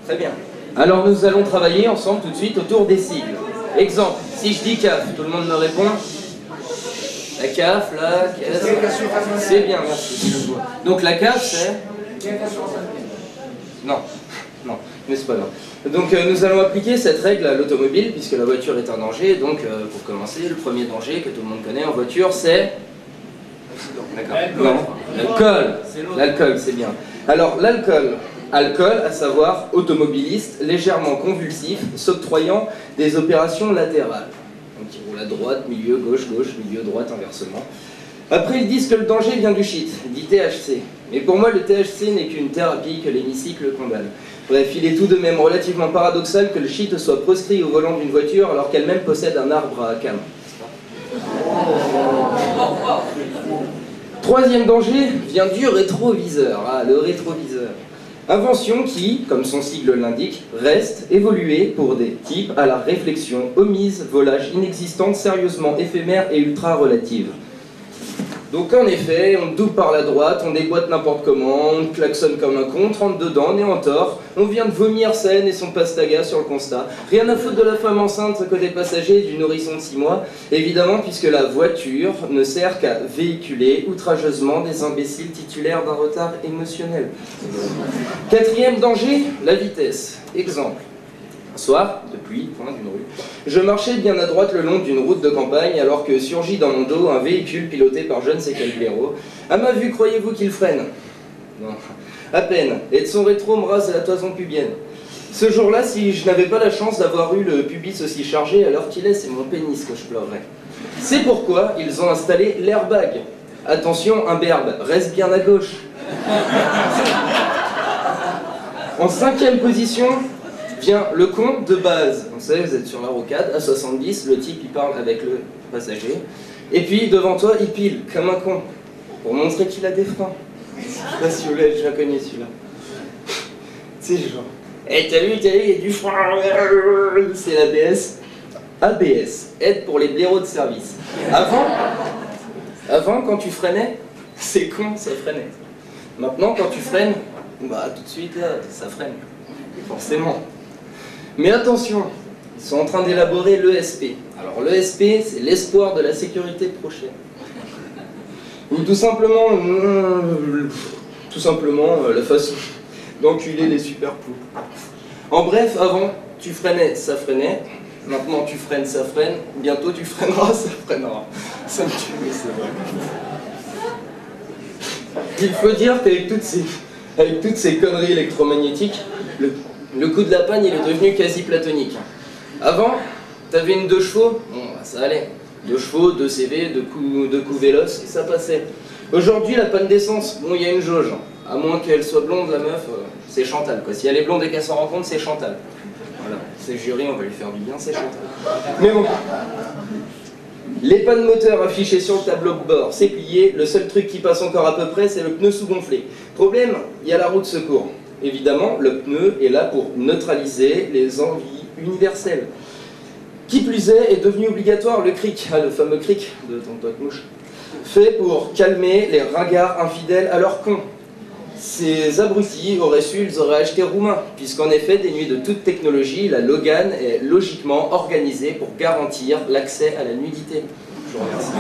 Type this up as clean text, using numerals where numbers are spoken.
Très bien. Alors nous allons travailler ensemble tout de suite autour des sigles. Exemple, si je dis CAF, tout le monde me répond? La CAF, la caisse. C'est bien, merci. Donc la CAF, c'est... Non, non, mais c'est pas grave. Donc nous allons appliquer cette règle à l'automobile, puisque la voiture est un danger. Donc pour commencer, le premier danger que tout le monde connaît en voiture, c'est... D'accord. Non, l'alcool. L'alcool, c'est bien. Alors l'alcool, à savoir automobiliste, légèrement convulsif, s'octroyant des opérations latérales. Donc il roule à droite, milieu, gauche, gauche, milieu, droite, inversement. Après ils disent que le danger vient du shit, dit THC. Mais pour moi le THC n'est qu'une thérapie que l'hémicycle condamne. Bref, il est tout de même relativement paradoxal que le shit soit proscrit au volant d'une voiture alors qu'elle-même possède un arbre à canon. Troisième danger vient du rétroviseur. Ah, le rétroviseur. Invention qui, comme son sigle l'indique, reste évoluée pour des types à la réflexion omise, volage inexistante, sérieusement éphémère et ultra relative. Donc en effet, on double par la droite, on déboîte n'importe comment, on klaxonne comme un con, on rentre dedans, on est en tort, on vient de vomir scène et son pastaga sur le constat. Rien à foutre de la femme enceinte côté passager et du nourrisson de 6 mois, évidemment puisque la voiture ne sert qu'à véhiculer outrageusement des imbéciles titulaires d'un retard émotionnel. Quatrième danger, la vitesse. Exemple. Un soir, depuis le coin d'une rue, je marchais bien à droite le long d'une route de campagne alors que surgit dans mon dos un véhicule piloté par je ne sais quel blaireau. À ma vue, croyez-vous qu'il freine? Non, à peine, et de son rétro me rase la toison pubienne. Ce jour-là, si je n'avais pas la chance d'avoir eu le pubis aussi chargé, alors qu'il est, c'est mon pénis que je pleurerais. C'est pourquoi ils ont installé l'airbag. Attention, un berbe, reste bien à gauche. En 5e position, vient le con de base. Vous savez, vous êtes sur la rocade, à 70, le type il parle avec le passager, et puis devant toi il pile, comme un con, pour montrer qu'il a des freins. Je sais pas si vous l'avez déjà connu celui-là. C'est genre, hey, t'as vu, il y a du frein, c'est l'ABS. ABS, aide pour les blaireaux de service. Avant, quand tu freinais, c'est con, ça freinait. Maintenant, quand tu freines, bah tout de suite, là, ça freine. Forcément. Mais attention, ils sont en train d'élaborer l'ESP. Alors l'ESP, c'est l'espoir de la sécurité prochaine. Ou tout simplement la façon d'enculer les super poux. En bref, avant, tu freinais, ça freinait. Maintenant, tu freines, ça freine. Bientôt, tu freineras, ça freinera. Ça me tue, mais c'est vrai. Il faut dire qu'avec toutes ces conneries électromagnétiques, le coup de la panne, il est devenu quasi platonique. Avant, t'avais une 2 chevaux, bon, bah, ça allait. 2 chevaux, 2 CV, 2 coups véloces, et ça passait. Aujourd'hui, la panne d'essence, bon, il y a une jauge. À moins qu'elle soit blonde, la meuf, c'est Chantal, quoi. Si elle est blonde et qu'elle s'en rend compte, c'est Chantal. Voilà, c'est jury, on va lui faire du bien, c'est Chantal. Mais bon, les pannes moteurs affichées sur le tableau de bord, c'est plié. Le seul truc qui passe encore à peu près, c'est le pneu sous-gonflé. Problème, il y a la roue de secours. Évidemment, le pneu est là pour neutraliser les envies universelles. Qui plus est devenu obligatoire le cric, le fameux cric de ton pote mouche, fait pour calmer les ringards infidèles à leurs cons. Ces abrutis auraient su, ils auraient acheté roumain, puisqu'en effet, dénué de toute technologie, la Logan est logiquement organisée pour garantir l'accès à la nudité. Je vous remercie.